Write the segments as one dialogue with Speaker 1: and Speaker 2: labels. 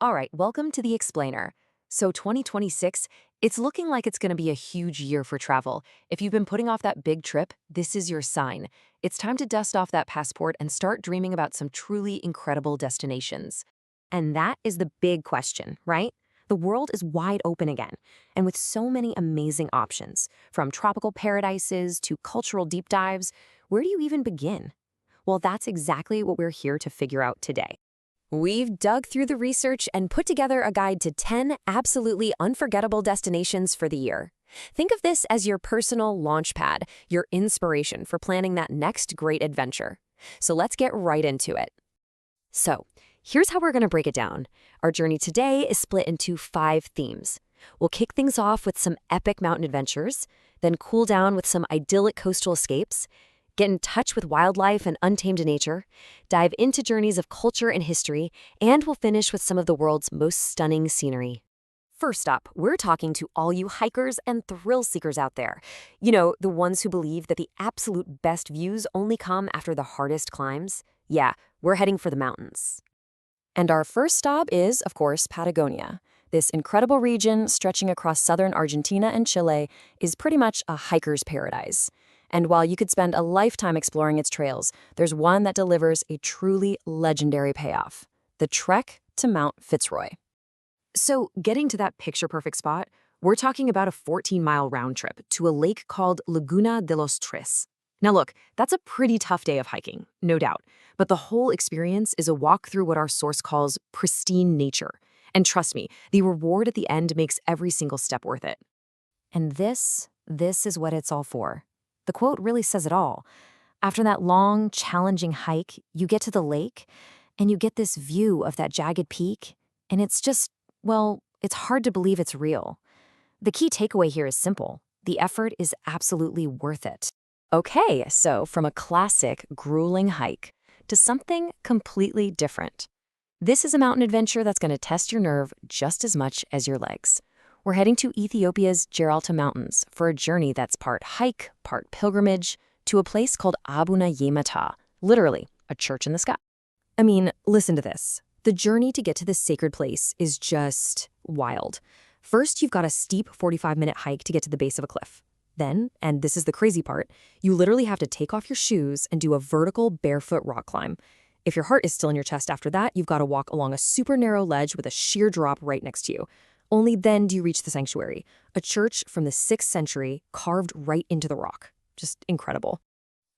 Speaker 1: All right, welcome to the Explainer. So 2026, it's looking like it's going to be a huge year for travel. If you've been putting off that big trip, this is your sign. It's time to dust off that passport and start dreaming about some truly incredible destinations. And that is the big question, right? The world is wide open again, and with so many amazing options, from tropical paradises to cultural deep dives, where do you even begin? Well, that's exactly what we're here to figure out today. We've dug through the research and put together a guide to 10 absolutely unforgettable destinations for the year. Think of this as your personal launch pad, your inspiration for planning that next great adventure. So let's get right into it. So, here's how we're going to break it down. Our journey today is split into 5 themes. We'll kick things off with some epic mountain adventures, then cool down with some idyllic coastal escapes, get in touch with wildlife and untamed nature, dive into journeys of culture and history, and we'll finish with some of the world's most stunning scenery. First up, we're talking to all you hikers and thrill seekers out there. You know, the ones who believe that the absolute best views only come after the hardest climbs. Yeah, we're heading for the mountains. And our first stop is, of course, Patagonia. This incredible region stretching across southern Argentina and Chile is pretty much a hiker's paradise. And while you could spend a lifetime exploring its trails, there's one that delivers a truly legendary payoff: the trek to Mount Fitzroy. So, getting to that picture-perfect spot, we're talking about a 14-mile round trip to a lake called Laguna de los Tres. Now look, that's a pretty tough day of hiking, no doubt, but the whole experience is a walk through what our source calls pristine nature. And trust me, the reward at the end makes every single step worth it. And this is what it's all for. The quote really says it all. After that long, challenging hike, you get to the lake, and you get this view of that jagged peak, and it's just, well, it's hard to believe it's real. The key takeaway here is simple. The effort is absolutely worth it. Okay, so from a classic, grueling hike to something completely different. This is a mountain adventure that's going to test your nerve just as much as your legs. We're heading to Ethiopia's Geralta Mountains for a journey that's part hike, part pilgrimage, to a place called Abuna Yemata, literally a church in the sky. I mean, listen to this. The journey to get to this sacred place is just wild. First, you've got a steep 45-minute hike to get to the base of a cliff. Then, and this is the crazy part, you literally have to take off your shoes and do a vertical barefoot rock climb. If your heart is still in your chest after that, you've got to walk along a super narrow ledge with a sheer drop right next to you. Only then do you reach the sanctuary, a church from the 6th century carved right into the rock. Just incredible.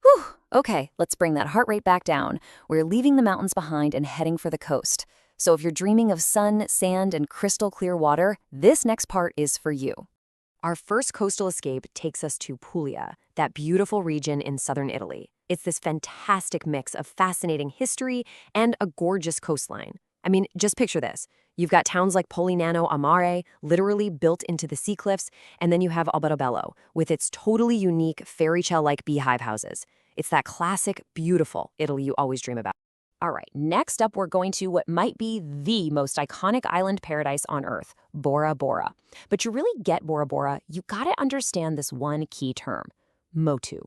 Speaker 1: Whew, okay, let's bring that heart rate back down. We're leaving the mountains behind and heading for the coast. So if you're dreaming of sun, sand, and crystal clear water, this next part is for you. Our first coastal escape takes us to Puglia, that beautiful region in southern Italy. It's this fantastic mix of fascinating history and a gorgeous coastline. I mean, just picture this. You've got towns like Polignano a Mare, literally built into the sea cliffs, and then you have Alberobello, with its totally unique fairy tale-like beehive houses. It's that classic, beautiful Italy you always dream about. All right, next up we're going to what might be the most iconic island paradise on Earth, Bora Bora. But to really get Bora Bora, you gotta understand this one key term: motu.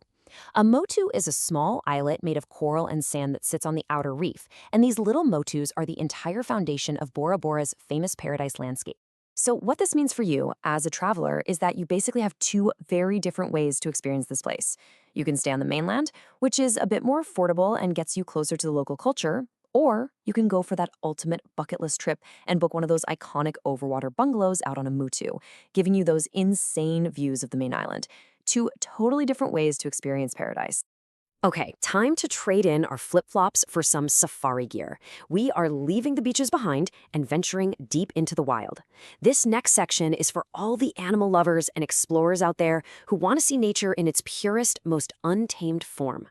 Speaker 1: A motu is a small islet made of coral and sand that sits on the outer reef, and these little motus are the entire foundation of Bora Bora's famous paradise landscape. So what this means for you as a traveler is that you basically have 2 very different ways to experience this place. You can stay on the mainland, which is a bit more affordable and gets you closer to the local culture, or you can go for that ultimate bucket list trip and book one of those iconic overwater bungalows out on a motu, giving you those insane views of the main island. 2 totally different ways to experience paradise. Okay, time to trade in our flip-flops for some safari gear. We are leaving the beaches behind and venturing deep into the wild. This next section is for all the animal lovers and explorers out there who want to see nature in its purest, most untamed form.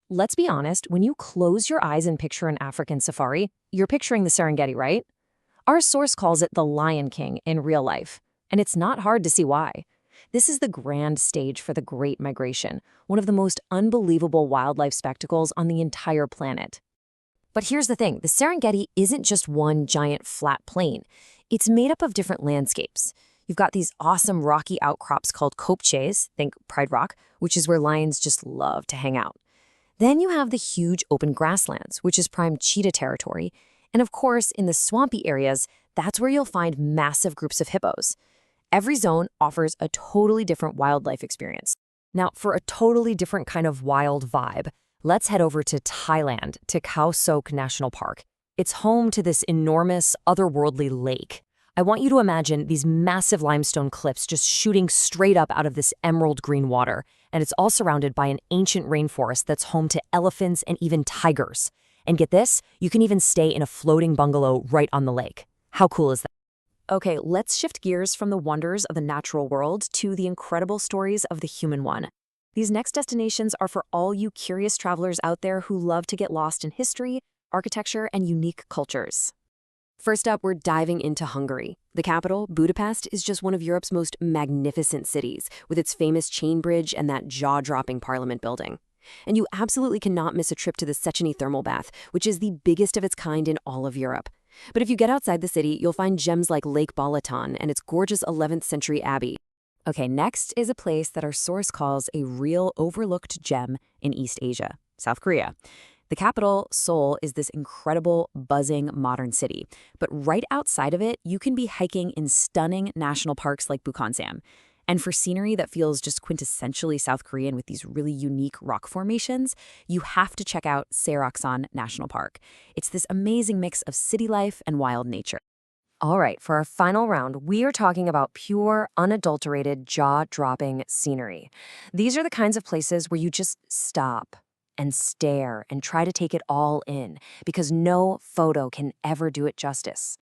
Speaker 1: Let's be honest, when you close your eyes and picture an African safari, you're picturing the Serengeti, right? Our source calls it the Lion King in real life, and it's not hard to see why. This is the grand stage for the Great Migration, one of the most unbelievable wildlife spectacles on the entire planet. But here's the thing, the Serengeti isn't just one giant flat plain. It's made up of different landscapes. You've got these awesome rocky outcrops called kopjes, think Pride Rock, which is where lions just love to hang out. Then you have the huge open grasslands, which is prime cheetah territory. And of course, in the swampy areas, that's where you'll find massive groups of hippos. Every zone offers a totally different wildlife experience. Now, for a totally different kind of wild vibe, let's head over to Thailand, to Khao Sok National Park. It's home to this enormous, otherworldly lake. I want you to imagine these massive limestone cliffs just shooting straight up out of this emerald green water, and it's all surrounded by an ancient rainforest that's home to elephants and even tigers. And get this, you can even stay in a floating bungalow right on the lake. How cool is that? Okay, let's shift gears from the wonders of the natural world to the incredible stories of the human one. These next destinations are for all you curious travelers out there who love to get lost in history, architecture, and unique cultures. First up, we're diving into Hungary. The capital, Budapest, is just one of Europe's most magnificent cities, with its famous chain bridge and that jaw-dropping parliament building. And you absolutely cannot miss a trip to the Széchenyi thermal bath, which is the biggest of its kind in all of Europe. But if you get outside the city, you'll find gems like Lake Balaton and its gorgeous 11th century abbey. Okay, next is a place that our source calls a real overlooked gem in East Asia, South Korea. The capital, Seoul, is this incredible, buzzing, modern city. But right outside of it, you can be hiking in stunning national parks like Bukhansan. And for scenery that feels just quintessentially South Korean with these really unique rock formations, you have to check out Seraksan National Park. It's this amazing mix of city life and wild nature. All right, for our final round, we are talking about pure, unadulterated, jaw-dropping scenery. These are the kinds of places where you just stop and stare and try to take it all in, because no photo can ever do it justice.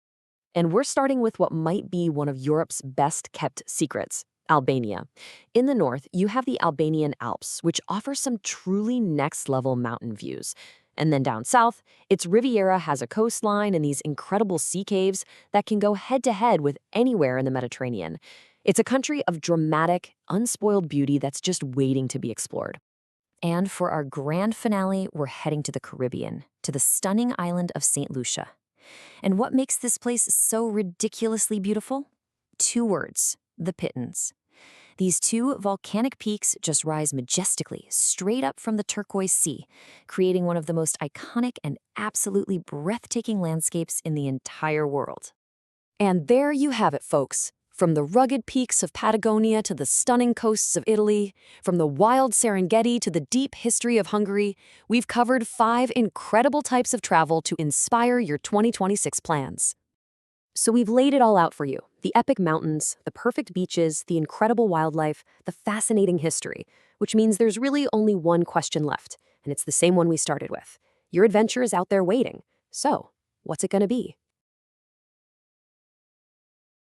Speaker 1: And we're starting with what might be one of Europe's best-kept secrets, Albania. In the north, you have the Albanian Alps, which offer some truly next-level mountain views. And then down south, its Riviera has a coastline and these incredible sea caves that can go head-to-head with anywhere in the Mediterranean. It's a country of dramatic, unspoiled beauty that's just waiting to be explored. And for our grand finale, we're heading to the Caribbean, to the stunning island of St. Lucia. And what makes this place so ridiculously beautiful? 2 words: the Pittons. These 2 volcanic peaks just rise majestically straight up from the turquoise sea, creating one of the most iconic and absolutely breathtaking landscapes in the entire world. And there you have it, folks. From the rugged peaks of Patagonia to the stunning coasts of Italy, from the wild Serengeti to the deep history of Hungary, we've covered 5 incredible types of travel to inspire your 2026 plans. So we've laid it all out for you: the epic mountains, the perfect beaches, the incredible wildlife, the fascinating history, which means there's really only one question left, and it's the same one we started with. Your adventure is out there waiting. So, what's it going to be?